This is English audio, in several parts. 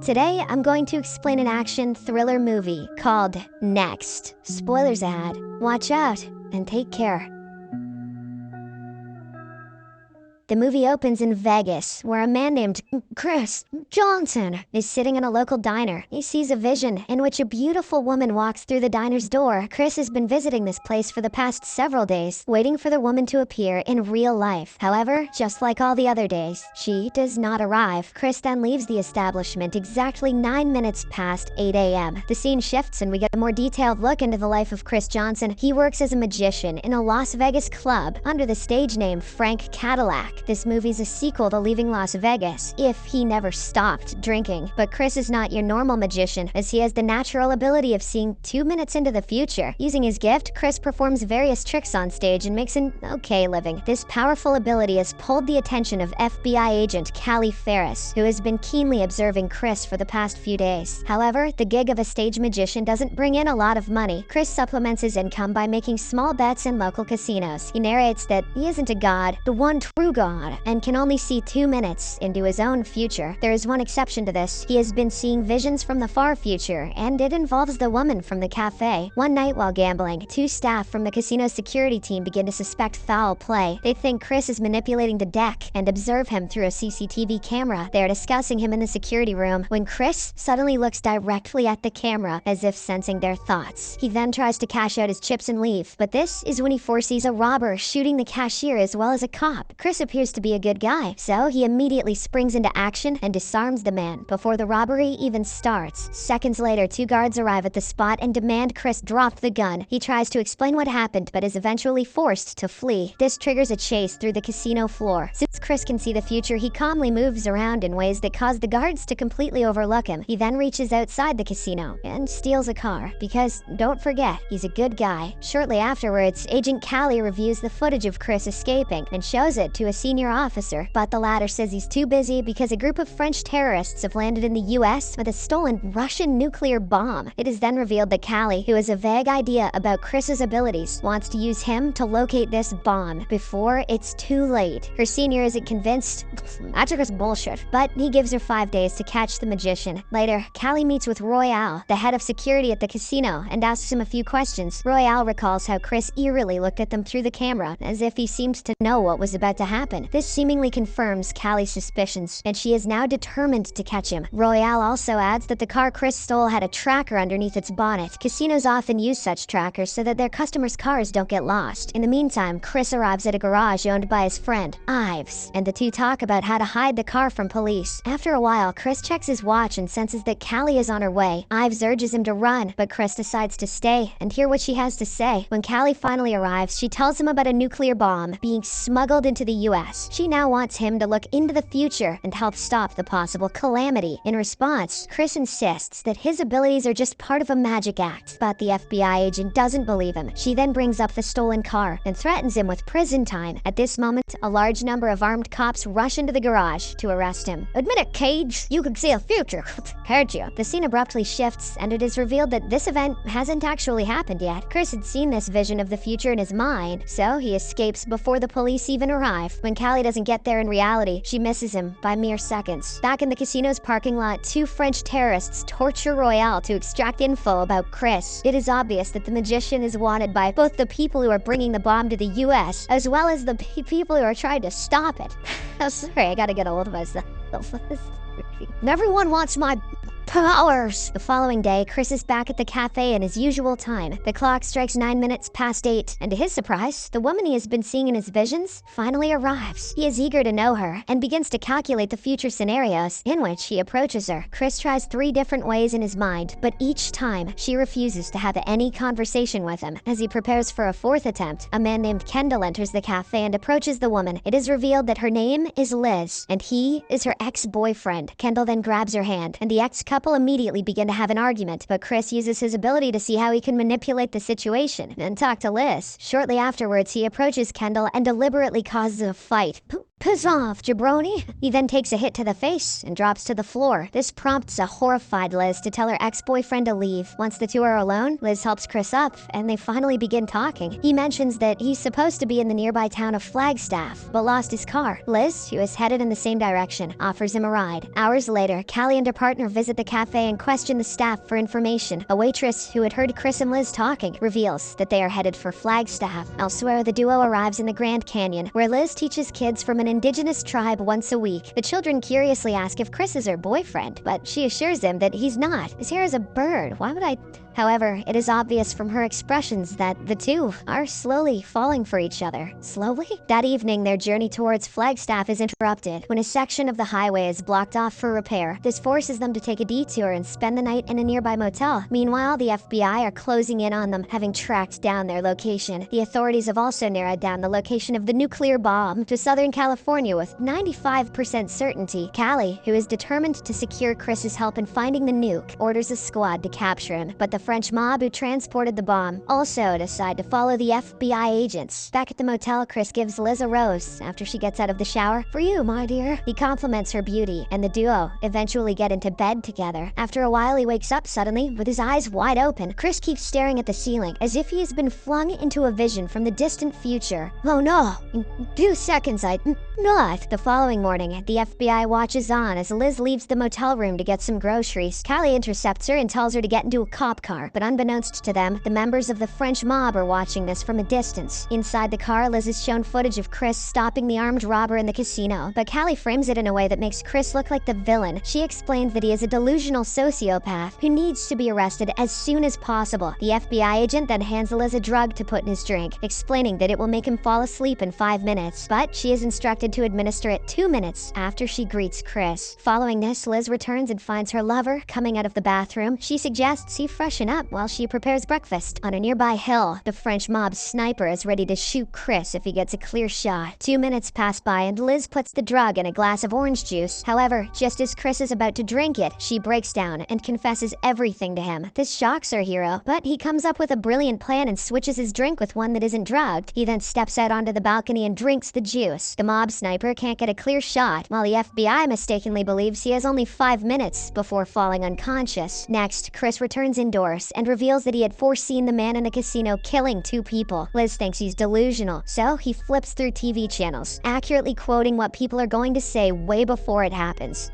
Today, I'm going to explain an action thriller movie called Next. Spoilers ahead. Watch out and take care. The movie opens in Vegas, where a man named Cris Johnson is sitting in a local diner. He sees a vision in which a beautiful woman walks through the diner's door. Cris has been visiting this place for the past several days, waiting for the woman to appear in real life. However, just like all the other days, she does not arrive. Cris then leaves the establishment exactly 9 minutes past 8 a.m. The scene shifts and we get a more detailed look into the life of Cris Johnson. He works as a magician in a Las Vegas club under the stage name Frank Cadillac. This movie's a sequel to Leaving Las Vegas, if he never stopped drinking. But Cris is not your normal magician, as he has the natural ability of seeing 2 minutes into the future. Using his gift, Cris performs various tricks on stage and makes an okay living. This powerful ability has pulled the attention of FBI agent Callie Ferris, who has been keenly observing Cris for the past few days. However, the gig of a stage magician doesn't bring in a lot of money. Cris supplements his income by making small bets in local casinos. He narrates that he isn't a god, the one true god, and can only see 2 minutes into his own future. There is one exception to this. He has been seeing visions from the far future, and it involves the woman from the cafe. One night while gambling, 2 staff from the casino security team begin to suspect foul play. They think Cris is manipulating the deck and observe him through a CCTV camera. They are discussing him in the security room when Cris suddenly looks directly at the camera as if sensing their thoughts. He then tries to cash out his chips and leave, but this is when he foresees a robber shooting the cashier as well as a cop. Cris appears to be a good guy, so he immediately springs into action and disarms the man before the robbery even starts. Seconds later, 2 guards arrive at the spot and demand Cris drop the gun. He tries to explain what happened, but is eventually forced to flee. This triggers a chase through the casino floor. Since Cris can see the future, he calmly moves around in ways that cause the guards to completely overlook him. He then reaches outside the casino and steals a car, because don't forget, he's a good guy. Shortly afterwards, Agent Callie reviews the footage of Cris escaping and shows it to a senior officer, but the latter says he's too busy because a group of French terrorists have landed in the US with a stolen Russian nuclear bomb. It is then revealed that Callie, who has a vague idea about Chris's abilities, wants to use him to locate this bomb before it's too late. Her senior isn't convinced. Magic is bullshit, but he gives her 5 days to catch the magician. Later, Callie meets with Royale, the head of security at the casino, and asks him a few questions. Royale recalls how Cris eerily looked at them through the camera, as if he seemed to know what was about to happen. This seemingly confirms Callie's suspicions, and she is now determined to catch him. Royale also adds that the car Cris stole had a tracker underneath its bonnet. Casinos often use such trackers so that their customers' cars don't get lost. In the meantime, Cris arrives at a garage owned by his friend, Ives, and the two talk about how to hide the car from police. After a while, Cris checks his watch and senses that Callie is on her way. Ives urges him to run, but Cris decides to stay and hear what she has to say. When Callie finally arrives, she tells him about a nuclear bomb being smuggled into the US. She now wants him to look into the future and help stop the possible calamity. In response, Cris insists that his abilities are just part of a magic act, but the FBI agent doesn't believe him. She then brings up the stolen car and threatens him with prison time. At this moment, a large number of armed cops rush into the garage to arrest him. Admit it, Cage, you can see a future. Heard you. The scene abruptly shifts, and it is revealed that this event hasn't actually happened yet. Cris had seen this vision of the future in his mind, so he escapes before the police even arrive. When Callie doesn't get there in reality, she misses him by mere seconds. Back in the casino's parking lot, 2 French terrorists torture Royale to extract info about Cris. It is obvious that the magician is wanted by both the people who are bringing the bomb to the US, as well as the people who are trying to stop it. Oh, sorry, I gotta get a hold of myself. Everyone wants my powers. The following day, Cris is back at the cafe in his usual time. The clock strikes 9 minutes past 8, and to his surprise, the woman he has been seeing in his visions finally arrives. He is eager to know her and begins to calculate the future scenarios in which he approaches her. Cris tries 3 different ways in his mind, but each time she refuses to have any conversation with him. As he prepares for a 4th attempt, a man named Kendall enters the cafe and approaches the woman. It is revealed that her name is Liz, and he is her ex-boyfriend. Kendall then grabs her hand, and the ex-couple couple immediately begin to have an argument, but Cris uses his ability to see how he can manipulate the situation and talk to Liz. Shortly afterwards, he approaches Kendall and deliberately causes a fight. Piss off, jabroni! He then takes a hit to the face and drops to the floor. This prompts a horrified Liz to tell her ex-boyfriend to leave. Once the two are alone, Liz helps Cris up, and they finally begin talking. He mentions that he's supposed to be in the nearby town of Flagstaff, but lost his car. Liz, who is headed in the same direction, offers him a ride. Hours later, Callie and her partner visit the cafe and question the staff for information. A waitress who had heard Cris and Liz talking reveals that they are headed for Flagstaff. Elsewhere, the duo arrives in the Grand Canyon, where Liz teaches kids from an indigenous tribe once a week. The children curiously ask if Cris is her boyfriend, but she assures them that he's not. His hair is a bird. Why would I... However, it is obvious from her expressions that the two are slowly falling for each other. Slowly? That evening, their journey towards Flagstaff is interrupted when a section of the highway is blocked off for repair. This forces them to take a detour and spend the night in a nearby motel. Meanwhile, the FBI are closing in on them, having tracked down their location. The authorities have also narrowed down the location of the nuclear bomb to Southern California with 95% certainty. Callie, who is determined to secure Chris's help in finding the nuke, orders a squad to capture him, but the French mob who transported the bomb also decide to follow the FBI agents. Back at the motel, Cris gives Liz a rose after she gets out of the shower. "For you, my dear." He compliments her beauty, and the duo eventually get into bed together. After a while, he wakes up suddenly with his eyes wide open. Cris keeps staring at the ceiling as if he has been flung into a vision from the distant future. "Oh no, in 2 seconds I'd not." The following morning, the FBI watches on as Liz leaves the motel room to get some groceries. Callie intercepts her and tells her to get into a cop car. But unbeknownst to them, the members of the French mob are watching this from a distance. Inside the car, Liz is shown footage of Cris stopping the armed robber in the casino, but Callie frames it in a way that makes Cris look like the villain. She explains that he is a delusional sociopath who needs to be arrested as soon as possible. The FBI agent then hands Liz a drug to put in his drink, explaining that it will make him fall asleep in 5 minutes, but she is instructed to administer it 2 minutes after she greets Cris. Following this, Liz returns and finds her lover coming out of the bathroom. She suggests he freshen up while she prepares breakfast. On a nearby hill, the French mob sniper is ready to shoot Cris if he gets a clear shot. 2 minutes pass by and Liz puts the drug in a glass of orange juice. However, just as Cris is about to drink it, she breaks down and confesses everything to him. This shocks our hero, but he comes up with a brilliant plan and switches his drink with one that isn't drugged. He then steps out onto the balcony and drinks the juice. The mob sniper can't get a clear shot, while the FBI mistakenly believes he has only 5 minutes before falling unconscious. Next, Cris returns indoors and reveals that he had foreseen the man in the casino killing 2 people. Liz thinks he's delusional, so he flips through TV channels, accurately quoting what people are going to say way before it happens.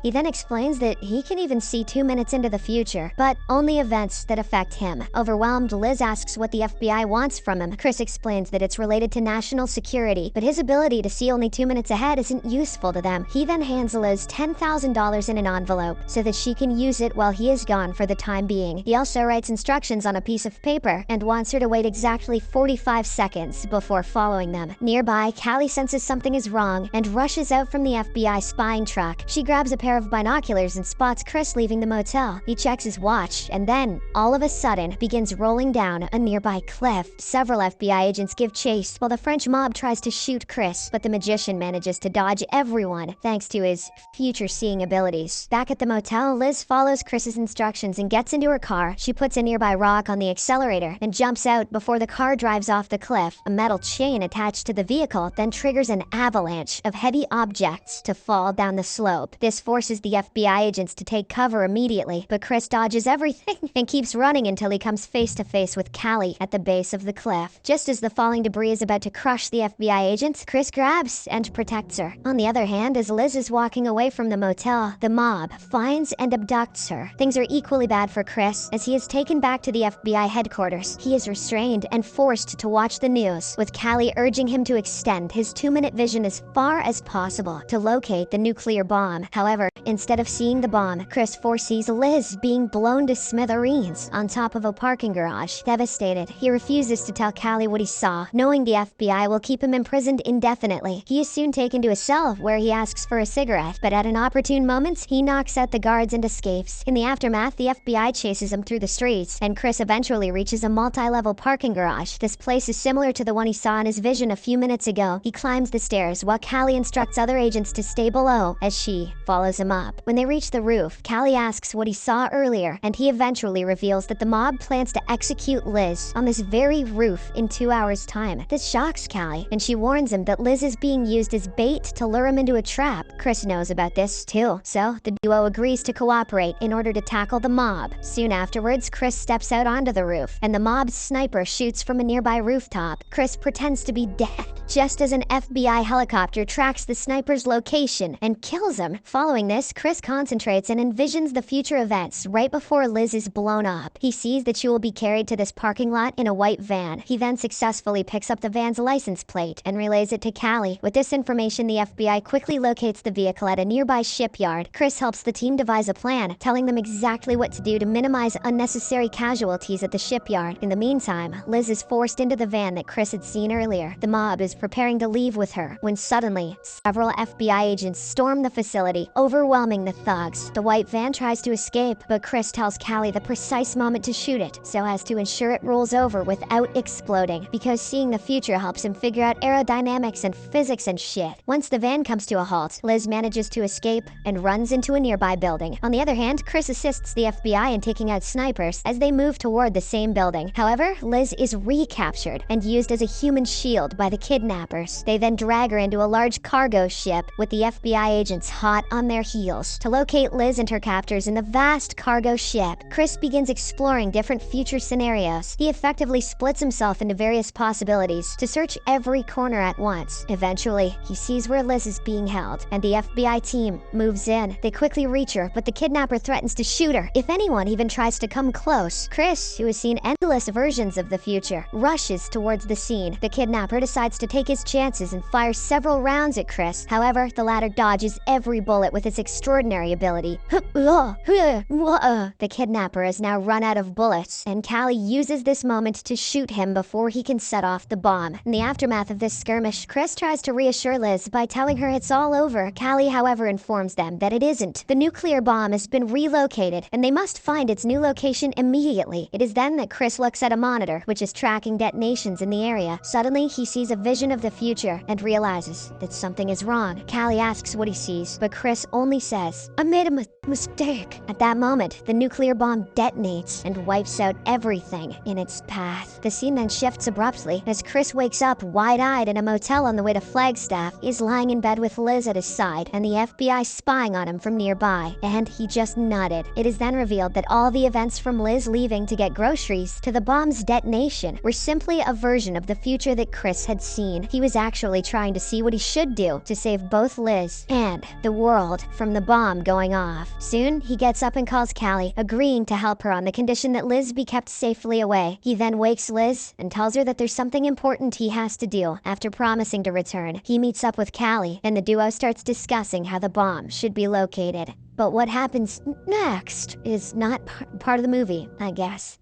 He then explains that he can even see 2 minutes into the future, but only events that affect him. Overwhelmed, Liz asks what the FBI wants from him. Cris explains that it's related to national security, but his ability to see only 2 minutes ahead isn't useful to them. He then hands Liz $10,000 in an envelope so that she can use it while he is gone for the time being. He also writes instructions on a piece of paper and wants her to wait exactly 45 seconds before following them. Nearby, Callie senses something is wrong and rushes out from the FBI spying truck. She grabs a pair of binoculars and spots Cris leaving the motel. He checks his watch and then, all of a sudden, begins rolling down a nearby cliff. Several FBI agents give chase while the French mob tries to shoot Cris, but the magician manages to dodge everyone thanks to his future-seeing abilities. Back at the motel, Liz follows Chris's instructions and gets into her car. She puts a nearby rock on the accelerator and jumps out before the car drives off the cliff. A metal chain attached to the vehicle then triggers an avalanche of heavy objects to fall down the slope. This forces the FBI agents to take cover immediately, but Cris dodges everything and keeps running until he comes face to face with Callie at the base of the cliff. Just as the falling debris is about to crush the FBI agents, Cris grabs and protects her. On the other hand, as Liz is walking away from the motel, the mob finds and abducts her. Things are equally bad for Cris, as he is taken back to the FBI headquarters. He is restrained and forced to watch the news, with Callie urging him to extend his 2-minute vision as far as possible to locate the nuclear bomb. However, instead of seeing the bomb, Cris foresees Liz being blown to smithereens on top of a parking garage. Devastated, he refuses to tell Callie what he saw, knowing the FBI will keep him imprisoned indefinitely. He is soon taken to a cell where he asks for a cigarette, but at an opportune moment, he knocks out the guards and escapes. In the aftermath, the FBI chases him through the streets, and Cris eventually reaches a multi-level parking garage. This place is similar to the one he saw in his vision a few minutes ago. He climbs the stairs while Callie instructs other agents to stay below as she follows him up. When they reach the roof, Callie asks what he saw earlier, and he eventually reveals that the mob plans to execute Liz on this very roof in 2 hours' time. This shocks Callie, and she warns him that Liz is being used as bait to lure him into a trap. Cris knows about this too, so the duo agrees to cooperate in order to tackle the mob. Soon afterwards, Cris steps out onto the roof, and the mob's sniper shoots from a nearby rooftop. Cris pretends to be dead, just as an FBI helicopter tracks the sniper's location and kills him. Following this, Cris concentrates and envisions the future events right before Liz is blown up. He sees that she will be carried to this parking lot in a white van. He then successfully picks up the van's license plate and relays it to Callie. With this information, the FBI quickly locates the vehicle at a nearby shipyard. Cris helps the team devise a plan, telling them exactly what to do to minimize unnecessary casualties at the shipyard. In the meantime, Liz is forced into the van that Cris had seen earlier. The mob is preparing to leave with her when suddenly, several FBI agents storm the facility, overwhelming the thugs. The white van tries to escape, but Cris tells Callie the precise moment to shoot it so as to ensure it rolls over without exploding, because seeing the future helps him figure out aerodynamics and physics and shit. Once the van comes to a halt, Liz manages to escape and runs into a nearby building. On the other hand, Cris assists the FBI in taking out snipers as they move toward the same building. However, Liz is recaptured and used as a human shield by the kidnappers. They then drag her into a large cargo ship with the FBI agents hot on their heels. To locate Liz and her captors in the vast cargo ship, Cris begins exploring different future scenarios. He effectively splits himself into various possibilities to search every corner at once. Eventually, he sees where Liz is being held, and the FBI team moves in. They quickly reach her, but the kidnapper threatens to shoot her if anyone even tries to come close. Cris, who has seen endless versions of the future, rushes towards the scene. The kidnapper decides to take his chances and fires several rounds at Cris. However, the latter dodges every bullet with its extraordinary ability. The kidnapper has now run out of bullets, and Callie uses this moment to shoot him before he can set off the bomb. In the aftermath of this skirmish, Cris tries to reassure Liz by telling her it's all over. Callie, however, informs them that it isn't. The nuclear bomb has been relocated, and they must find its new location immediately. It is then that Cris looks at a monitor, which is tracking detonations in the area. Suddenly, he sees a vision of the future and realizes that something is wrong. Callie asks what he sees, but Cris only says, "I made a mistake." At that moment, the nuclear bomb detonates and wipes out everything in its path. The scene then shifts abruptly as Cris wakes up wide-eyed in a motel on the way to Flagstaff. He's lying in bed with Liz at his side and the FBI spying on him from nearby, and he just nodded. It is then revealed that all the events from Liz leaving to get groceries to the bomb's detonation were simply a version of the future that Cris had seen. He was actually trying to see what he should do to save both Liz and the world from the bomb going off. Soon, he gets up and calls Callie, agreeing to help her on the condition that Liz be kept safely away. He then wakes Liz and tells her that there's something important he has to do. After promising to return, he meets up with Callie, and the duo starts discussing how the bomb should be located. But what happens next is not part of the movie, I guess.